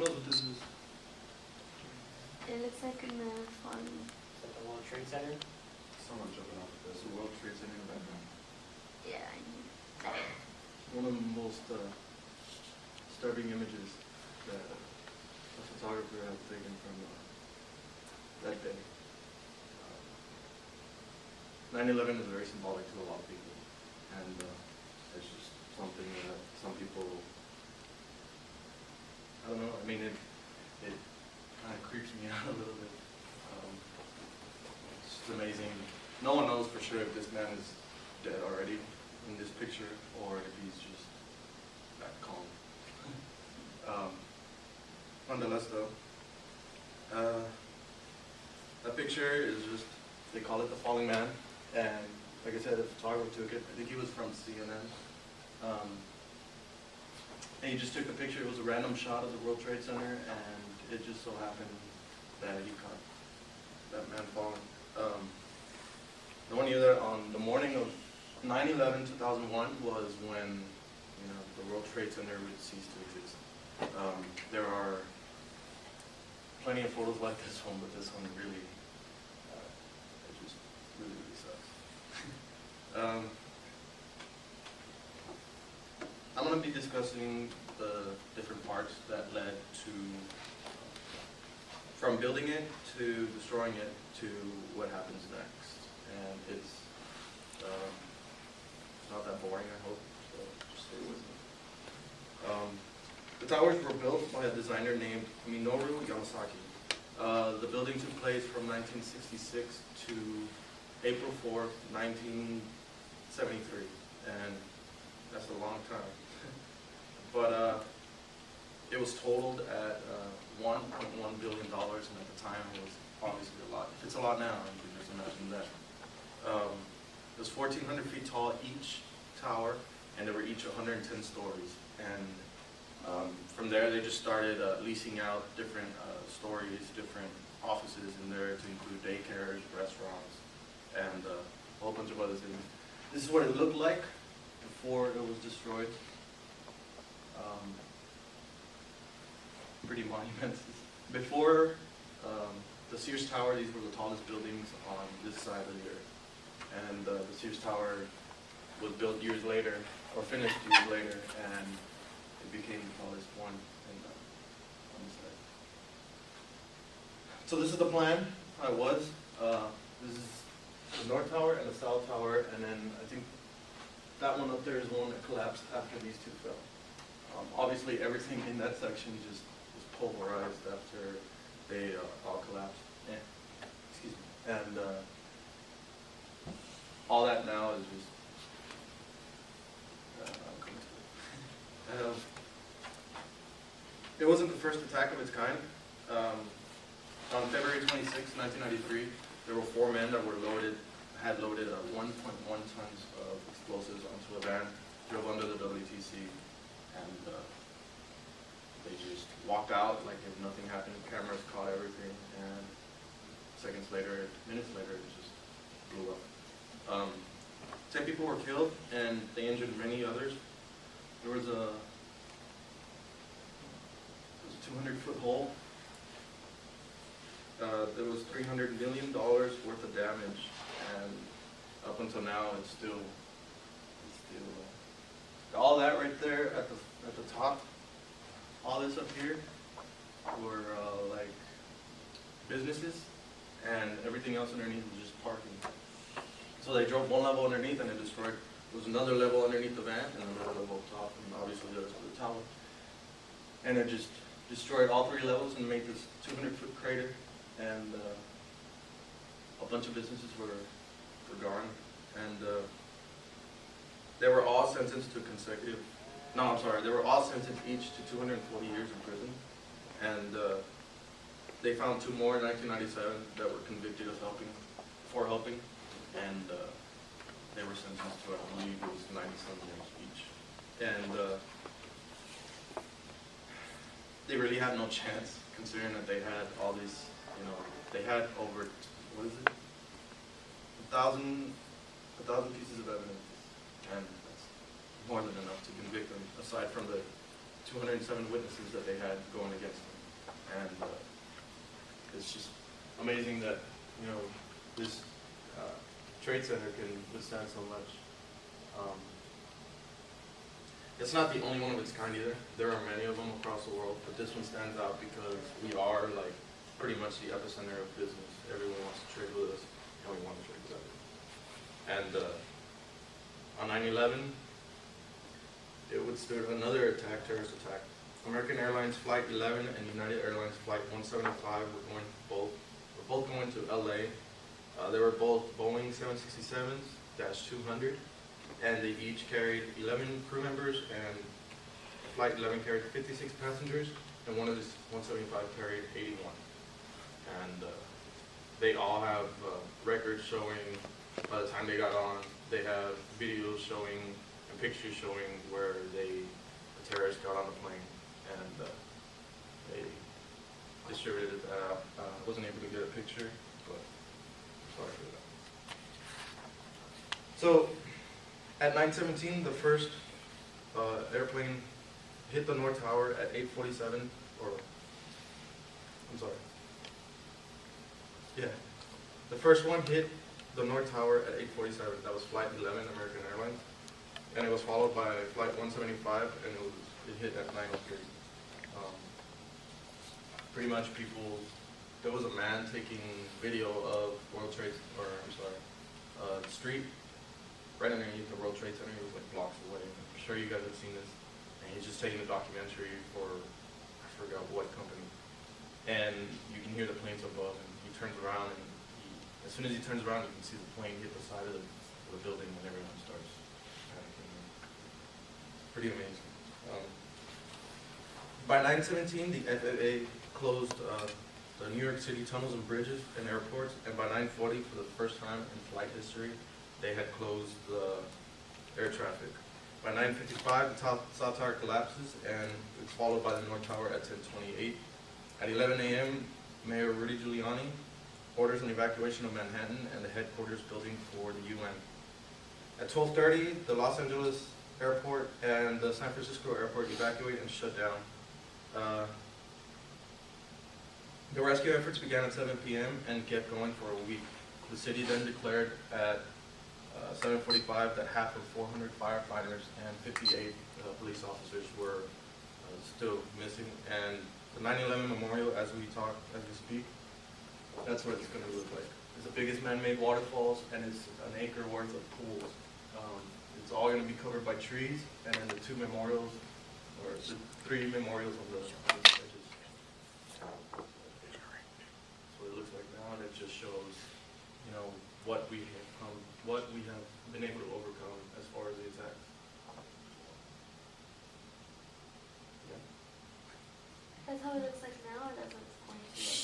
knows what this is? It looks like an falling. Is that the World Trade Center? Someone jumping off of this. The World Trade Center in the background. Yeah, I knew that. One of the most disturbing images that a photographer has taken from that day. 9/11 is very symbolic to a lot of people, and it's just something that some people, I don't know, I mean, it kind of creeps me out a little bit. It's just amazing. No one knows for sure if this man is dead already in this picture, or if he's just that calm. Nonetheless though, that picture is just, they call it the falling man, and like I said, the photographer took it. I think he was from CNN. And he just took the picture. It was a random shot of the World Trade Center, and it just so happened that he caught that man falling. The one year that on the morning of 9/11/2001 was when, you know, the World Trade Center would cease to exist. There are plenty of photos like this one, but this one really, it just really, really sucks. I'm going to be discussing the different parts that led to, from building it to destroying it to what happens next. And it's not that boring, I hope, so just stay with me. The towers were built by a designer named Minoru Yamasaki. The building took place from 1966 to April 4th, 1973, and that's a long time. But it was totaled at $1.1 billion, and at the time it was obviously a lot. If it's a lot now, you can just imagine that. It was 1,400 feet tall each tower, and they were each 110 stories. And from there, they just started leasing out different stories, different offices in there to include daycares, restaurants, and a whole bunch of other things. This is what it looked like before it was destroyed. Pretty monumental. Before the Sears Tower, these were the tallest buildings on this side of the earth. And the Sears Tower was built years later, or finished years later, and it became the tallest one on this side. So this is the plan, how it was. This is the North Tower and the South Tower, and then I think that one up there is the one that collapsed after these two fell. Obviously, everything in that section just was pulverized after they all collapsed. Excuse me. And all that now is just. I'll come to it. It wasn't the first attack of its kind. On February 26, 1993, there were 4 men that had loaded 1.1 tons of explosives onto a van, drove under the WTC, and they just walked out like if nothing happened. Cameras caught everything, and minutes later, it just blew up. 10 people were killed, and they injured many others. There was a 200-foot hole. There was $300 million worth of damage, and up until now, it's still all that right there at the top. All this up here were like businesses, and everything else underneath was just parking. So they drove one level underneath, and it destroyed. There was another level underneath the van, and another level up top, and obviously the rest of the tower. And it just destroyed all 3 levels and made this 200-foot crater, and a bunch of businesses were gone, and they were all sentenced to they were all sentenced each to 240 years in prison, and they found 2 more in 1997 that were convicted of helping, and they were sentenced to, I believe it was 90-some years each, and they really had no chance, considering that they had all these, they had over, 1,000 pieces of evidence, and that's more than enough to convict them, aside from the 207 witnesses that they had going against them. And it's just amazing that, you know, this trade center can withstand so much. It's not the only one of its kind either. There are many of them across the world, but this one stands out because we are like pretty much the epicenter of business. Everyone wants to trade with us, and we want to trade with everyone. And on 9/11, it withstood another terrorist attack. American Airlines Flight 11 and United Airlines Flight 175 were both going to LA. They were both Boeing 767-200, and they each carried 11 crew members, and Flight 11 carried 56 passengers, and one of the 175 carried 81. And they all have records showing, by the time they got on, they have videos showing and pictures showing where the terrorists got on the plane, and they distributed that out. Wasn't able to get a picture, but sorry for that. So at 9:17, the first airplane hit the North Tower at 8:47, or I'm sorry. Yeah, the first one hit the North Tower at 8:47. That was Flight 11, American Airlines, and it was followed by Flight 175, and it hit at 9:03. Pretty much people. There was a man taking video of World Trade, the street right underneath the World Trade Center. It was like blocks away. I'm sure you guys have seen this. And he's just taking a documentary for, I forgot what company. And you can hear the planes above, and he turns around, and as soon as he turns around, you can see the plane hit the side of the building, and everyone starts panicking. Pretty amazing. By 9:17, the FAA closed the New York City tunnels and bridges and airports, and by 9:40, for the first time in flight history, they had closed the air traffic. By 9:55, the South Tower collapses, and it's followed by the North Tower at 10:28. At 11 a.m., Mayor Rudy Giuliani orders an evacuation of Manhattan and the headquarters building for the UN. At 12:30, the Los Angeles airport and the San Francisco airport evacuate and shut down. The rescue efforts began at 7 p.m. and kept going for a week. The city then declared at 7:45 that half of 400 firefighters and 58 police officers were still missing. And the 9/11 memorial, as we speak, that's what it's going to look like. It's the biggest man-made waterfalls, and it's an acre worth of pools. It's all going to be covered by trees, and then the 2 memorials, or the 3 memorials on the edges. That's what it looks like now, and it just shows, you know, what we have been able to overcome as far as the attacks. Yeah. That's how it looks like now, or that's what it's going to look